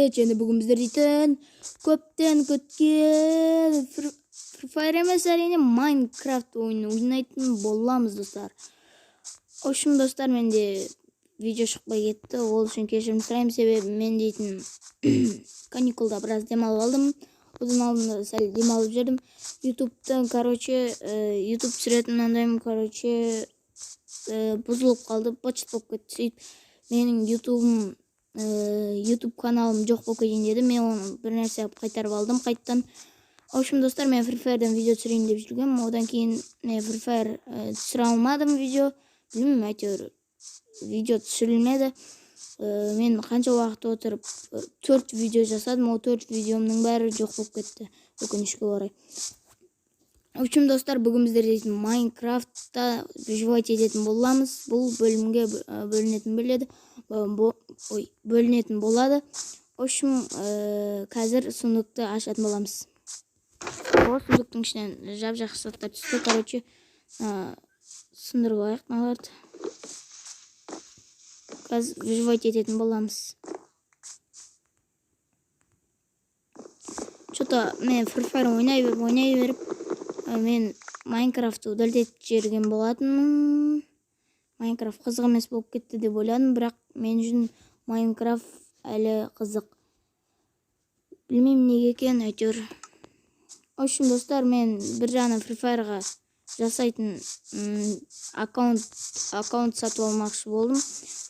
Және бүгін біздер дейтін көптен күткен Free Fire емес әрине Minecraft ойынын ойнайтын боламыз достар. Ошым достар, менде видео шықпай кетті. Ол үшін кешірім сұраймын, себебі мен дейтін каникулда біраз демалып алдым. Одан алдында сәл демалып жүрдім. YouTube'дан, YouTube түсіретін маңдайым, бұзылып қалды, быт болып кетті. Сөйтіп, менің YouTube каналым жоқ болып кеткен деді. Мен оны бір нәрсе қайтарып алдым қайттан. Общем, достар, мен Free Fire'дан видео түсірейін деп жүргем. Одан кейін мен Free Fire түсіре алмадым видео. Білмеймін, әйтеуір видео түсірілмеді. Мен қанша уақыт отырып 4 видео жасадым. Ол 4 видеомның бәрі жоқ болып кетті. Өкінішке орай. Общем, достар, бүгін біздер дейтін Майнкрафтта выживать ететін боламыз. Бұл бөлімге бөлінетін болады. Общем, қазір сундукты ашатын боламыз. Бұл сундуктың ішінен жап-жақсы заттар түсті. Сындырып алайық мыналарды. Қазір выживать ететін боламыз. Что-то мен Free Fire ойнай беріп, мен Майнкрафтты удалить жерген болатынмын. Майнкрафт қызық емес болып кетті деп ойладым, бірақ мен үшін Майнкрафт әлі қызық. Білмеймін неге екен, әйтеуір. Общем, достар, мен бір жағынан Free Fire'ға жасайтын аккаунт сатып алмақшы болдым.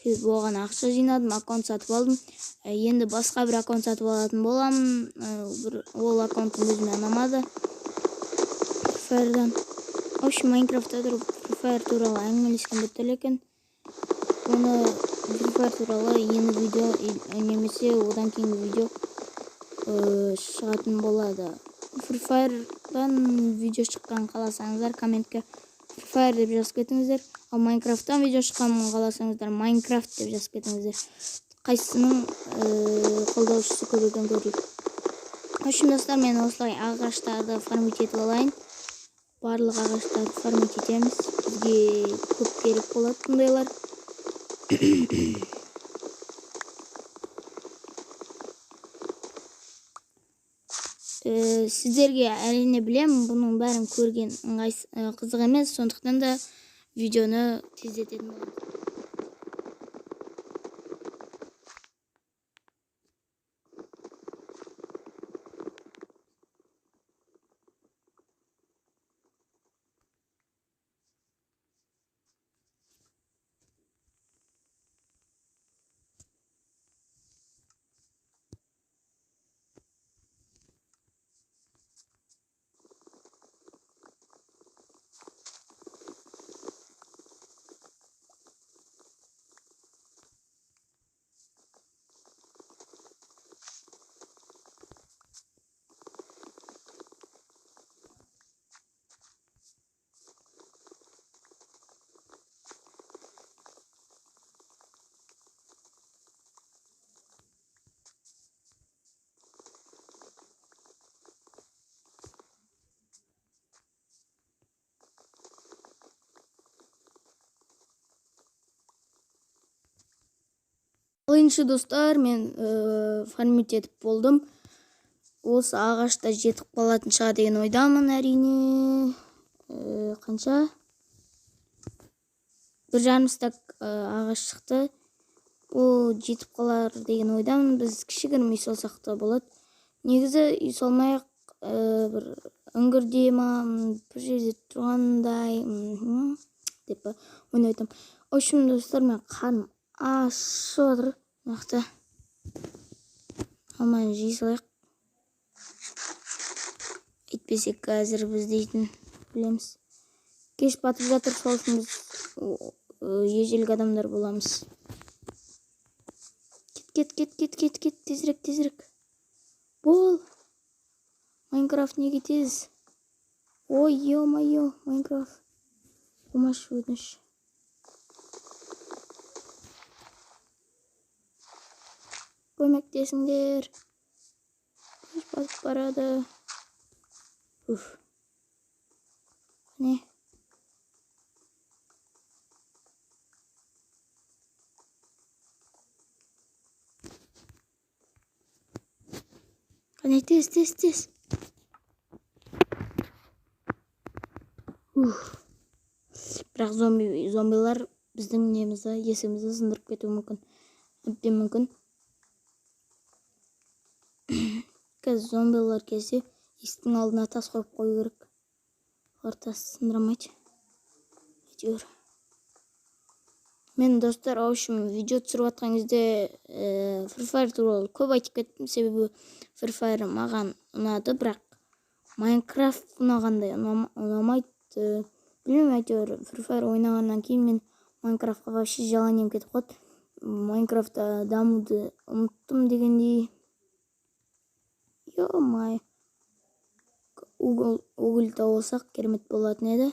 Оған ақша жинадым, аккаунт сатып алдым. Енді басқа бір аккаунт сатып алатын боламын. Ол аккаунтым өзіме ұнамады. Free Fire'дан. Общем, Майнкрафтта тұрып Free Fire туралы әңгімелескен бітті екен. Оны Free Fire туралы енді видео немесе одан кейінгі видео шығатын болады. Free Fire'дан видео шыққан қаласаңыздар, комментке Free Fire деп жазып кетіңіздер. Ал Майнкрафттан видео шыққан қаласаңыздар, Майнкрафт деп жазып кетіңіздер. Қайсының қолдаушысы көп екенін көрейік. Общем, достар, мен осылай ағаштарды фармить етіп алайын. Барлық ағаштарды фармить етеміз. Бізге көп керек болады бұндайлар. Сіздерге әрине білем, бұның бәрін көрген қызық емес, сондықтан да видеоны тездететін боламын. Алайыншы достар, мен фармить етіп болдым. Осы ағашта жетіп қалатын шығар деген ойдамын әрине. Қанша? 1,5 стак ағаш шықты. Ол жетіп қалар деген ойдамын. Біз кішігірім үй салсақ та болады. Негізі үй салмайық, бір үңгірде бір жерде тұрғандай деп ойнайтым. Общем, достар, мен қарным ашып отыр. Нақты алмайын жей салайық. Әйтпесе қазір біз дейтін білеміз. Кеш батып жатыр, сол үшін біз ежелгі адамдар боламыз. Кет, тезірек. Бол. Майнкрафт неге тез? Ой, ё-моё, Майнкрафт. Болмашы өтініш. Көмектесіңдер. Кеш батып барады. Не? Qani tez. Бірақ зомбилар біздің немізді, есімізді сындырып кетуі мүмкін. Әбден мүмкін. Қазір зомбилар келсе, есіктің алдына тас қойып қою керек. Олар тас сындырамайды. Әйтеуір. Мен достар, видео түсіріп жатқан кезде Free Fire туралы көп айтып кеттім, себебі Free Fire маған ұнады, бірақ Minecraft ұнағандай ұнамайды. Білмеймін, әйтеуір Free Fire ойнағаннан кейін мен Minecraftқа вообще желанием кетіп қалды. Minecraftта дамуды ұмыттым дегендей. Йо-май. Уголь тауылсақ керемет болатын еді.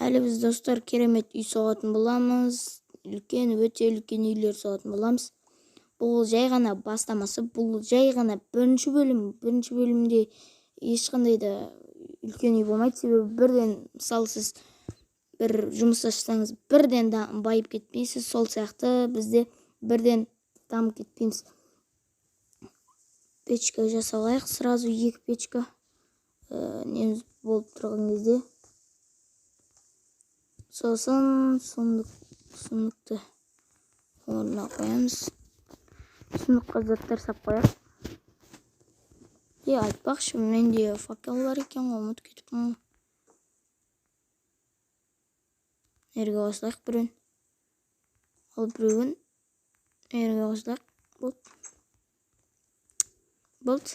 Әлі біз достар керемет үй соғатын боламыз. Өте үлкен үйлер соғатын боламыз. Бұл жай ғана бастамасы, бұл жай ғана бірінші бөлім. Бірінші бөлімде ешқандай да үлкен үй болмайды, себебі бірден, мысалы сіз бір жұмыс ашсаңыз, бірден байып кетпейсіз, сол сияқты бізде бірден дамып кетпейміз. Печка жасалайық, сразу 2 печка неміз болып тұрған кезде. Сосын сундукты орнына қоямыз. Сундукқа заттар сап қояйық. Айтпақшы, менде факел бар екен, ұмытып кетіппін. Ерге қосылайық біреуін. Ал біреуін ерге қосылайық. Болды.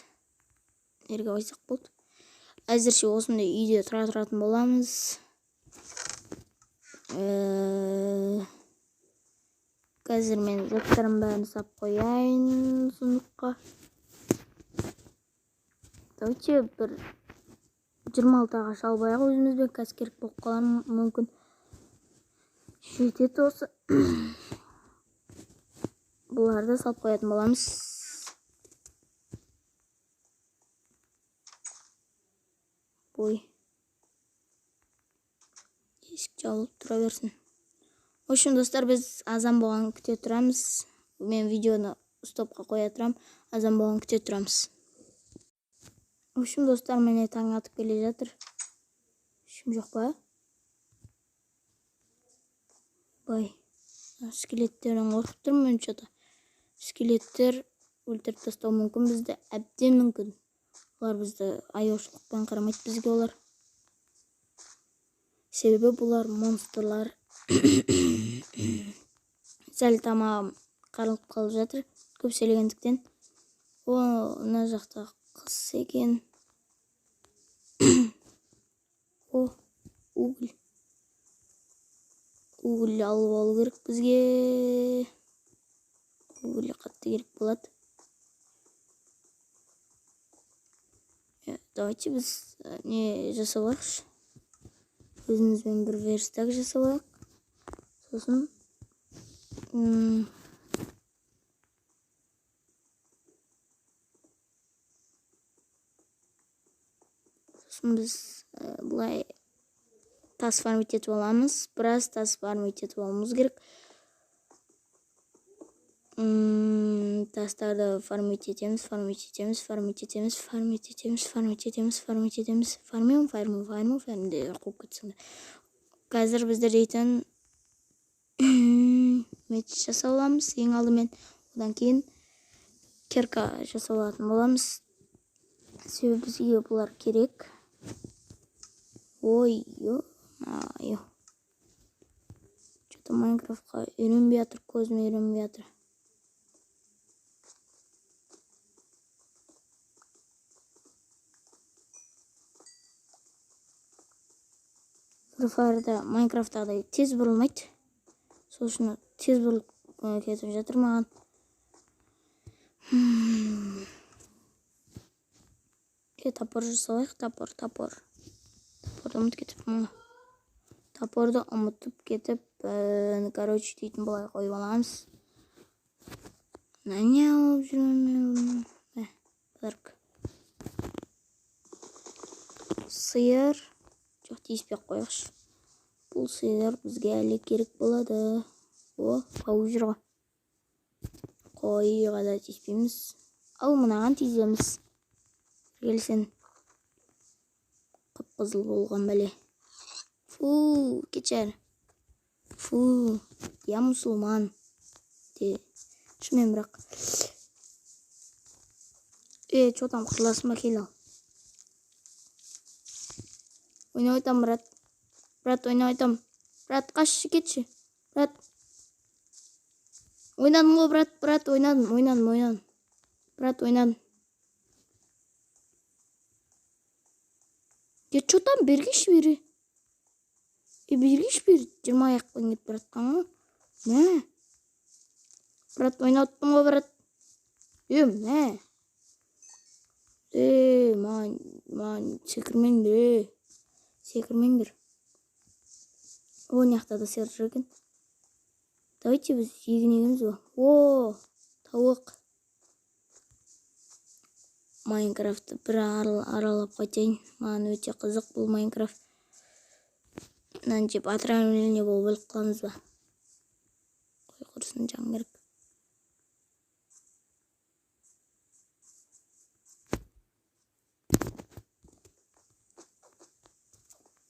Ерге қойсақ болды. Әзірше осындай үйде тұратын боламыз. Қазір мен заттарым бәрін сап қояйын сундукқа. Давайте бір 26-ға шалбайық өзімізбен, қазір керек болып қалар мүмкін. Жетеді осы. Бұларды салып қоятын боламыз. Есік жабылып тұра берсін. Достар, біз азан болған күте тұрамыз. Мен видеоны стопқа қоя тұрам. Азан болған күте тұрамыз. Достар, мене таң атып келе жатыр. Шым жоқ па? Скелеттерін қорқып тұрмын что-то. Скелеттер өлтіріп тастау мүмкін бізді, әбден мүмкін. Олар бізді аяушылықпен қарамайды бізге олар. Себебі бұлар монстрлар. Сәл тамағым қарылып қалып жатыр, көп сөйлегендіктен. Мына жақта қыз екен. Уголь алып алу керек бізге. Уголь қатты керек болады. Давайте біз не жасалайықшы. Өзімізбен бір верстак жасалайық. Сосын біз бұлай тас фармить етіп аламыз. Біраз тас фармить етіп аламыз керек. Тастарды фармить етеміз. Фармим де қуып кетсін. Қазір біздер дейтін меч жасаламыз ең алдымен. Одан кейін керка жасалатын боламыз. Себебі бізге бұлар керек. Что-то Майнкрафтқа үйренбей жатыр, көзіме үйренбей жатыр. Free Fire'да Майнкрафттағыдай тез бұрылмайды. Сол үшін тез бұрылып кетіп жатыр маған. Топор жасалайық, топор. Топорды ұмытып кетіп, короче, дейтін былай қойып аламыз. Не алып жүрмін? Сиыр. Жоқ, тиіспей қойықшы. Бұл сиыр бізге әлі керек болады. Пауыз жүр ғой. Ой, қада тиіспейміз. Ал мынаған тиіземіз. Келсін. Қып-қызыл болған бәле. Фу, кечер. Фу, я мұсылман. Шымен бірақ. Что там, қырласыма кел ал. Ойнап айтам, брат. Брат, ойнап айтам. Брат, қашшы кетші. Брат. Ойнадым ғой, брат, ойнадым. Брат, ойнадым. Что там, бергеш бері. Бергеш бері. 20 аяқпен кетіп братқан ғой. Мә. Брат, ойнаттым ғой, брат. Мә. Ман, секірмеңдер. О, неқта да сер жүрген. Давайте біз егін-егіміз ба. О, тауық. Майнкрафтты бір аралап қайтайын. Маған өте қызық бұл Майнкрафт. Мынаны жеп атыраулене болып өліп қаламыз ба. Қой құрсын жан керек.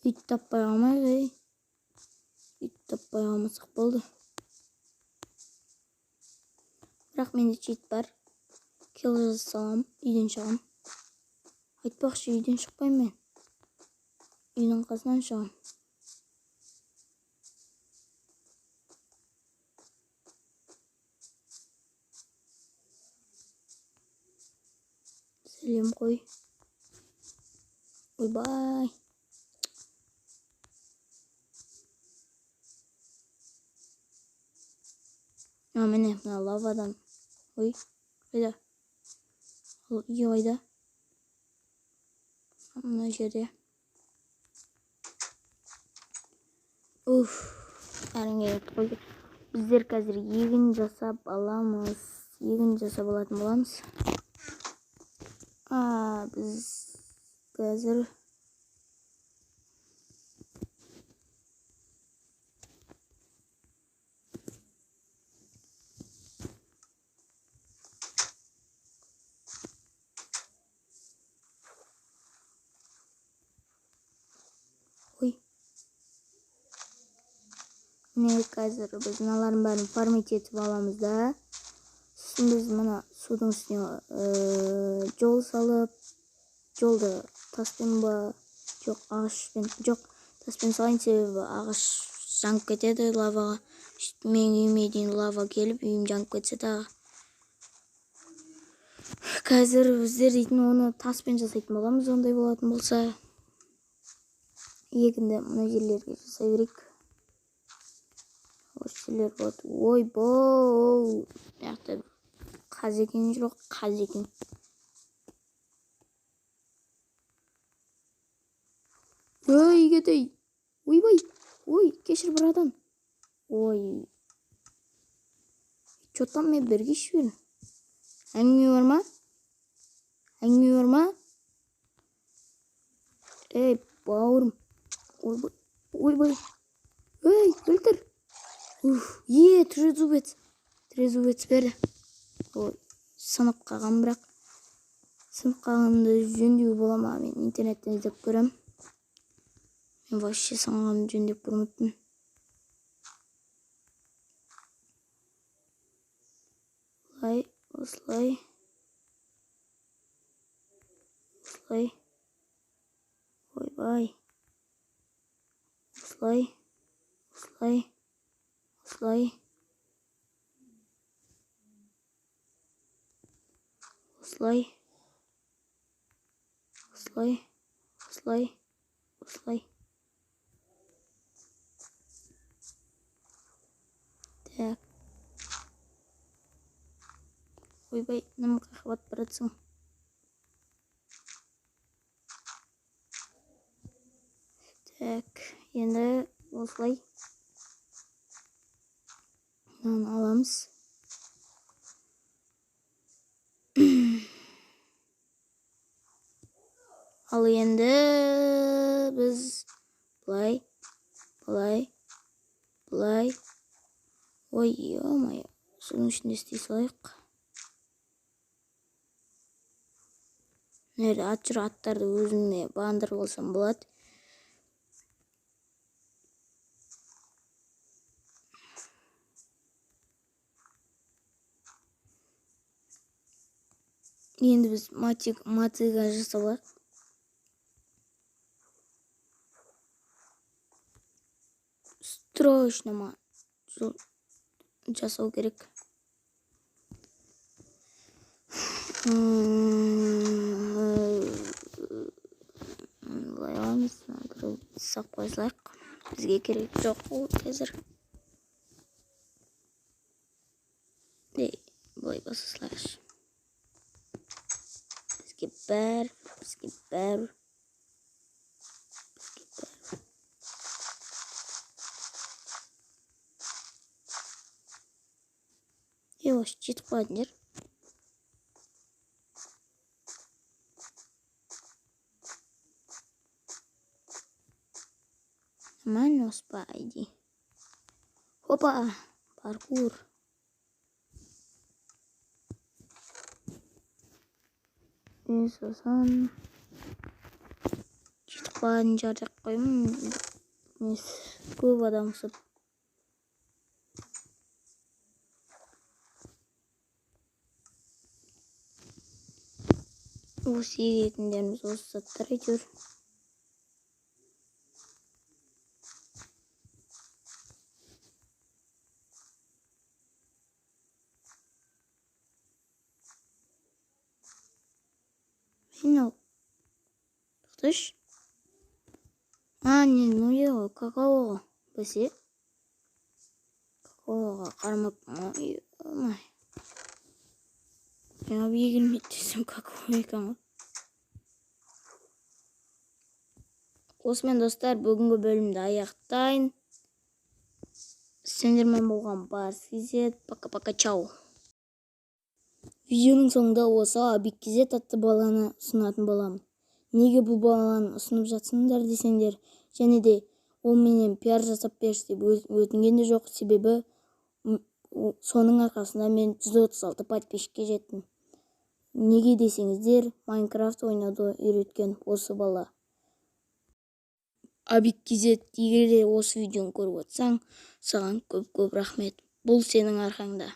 Ит таппай қалмай, ит таппай қалмасақ болды. Бірақ менде чит бар. Кел жазсам, үйден шығам. Айтпақшы, үйден шықпаймын мен. Үйдің қасынан шығам. Сәлем қой. Ойбай. Міне, мына лавадан. Ой, қайда? Ол үй қайда? Мына жерде. Қарыңғы қой. Біздер қазір егін жасап аламыз. Егін жасап алатын боламыз. Біз қазір біз мыналардың бәрін фармит етіп аламыз да. Сосын біз мына судың үстіне жол салып, жолды таспен ба, жоқ ағашпен, жоқ таспен салайын, себебі ағаш жанып кетеді лаваға. Мен үйіме дейін лава келіп, үйім жанып кетсе тағы. Қазір біздер дейтін оны таспен жасайтын боламыз, ондай болатын болса. Егінді мына жерлерге жасай берейік. Осылер болады. Ой, боу. Яқты қазекен жоқ, қазекен. Ой, кетей. Ойбай. Ой, кешір брадан. Ой. Что там мен бергеш бер? Әңгіме бар ма? Эй, бауырым. Ойбай. Ой, өлтір. Трезубец берді. Ой, сынып қалған бірақ. Сынып қалғанды жөндеу бола ма? Мен интернеттен іздеп көрем. Мен вообще сынғанды жөндеп көрмеппін. Осылай. Ойбай. Осылай. Так. Ойбай, нам қақпат баратсың. Так, енді осылай. Мынаны аламыз. Ал енді біз былай. Ой, ё-моё, соның ішінде істей салайық. Nerede atчыр аттарды өзүңө баандырып алсам болот. Енді біз матыга жасалат. Срочно жасау керек. Былай аламыз. Сақ қойсылайық. Бізге керек жоқ ол қазір. Былай басасылайықшы. Бізге бәрі. Осы жетіп қалатын жер. Нормально спайди. Хопа, паркур. Сосын жетіп қалатын жерде қоймын. Көп адам сып. Осы егетіндеріміз осы заттар әйтеуір. Финал. Тоқташ. Ну еу, какаоға. Бәсе. Какаоға қармап. Я егілмейді десем какао екен ғой. Осымен достар, бүгінгі бөлімді аяқтайын. Сендермен болған Барс Кизет. Пока-пока, чау. Видеоның соңында осы Абик Кизет атты баланы ұсынатын боламын. Неге бұл баланы ұсынып жатсыңдар десеңдер, және де ол менен пиар жасап берші деп өтінген де жоқ, себебі соның арқасында мен 136 подписчикке жеттім. Неге десеңіздер, Майнкрафт ойнауды үйреткен осы бала. Абик Кизет, егер де осы видеоны көріп отырсаң, саған көп рахмет. Бұл сенің арқаңда.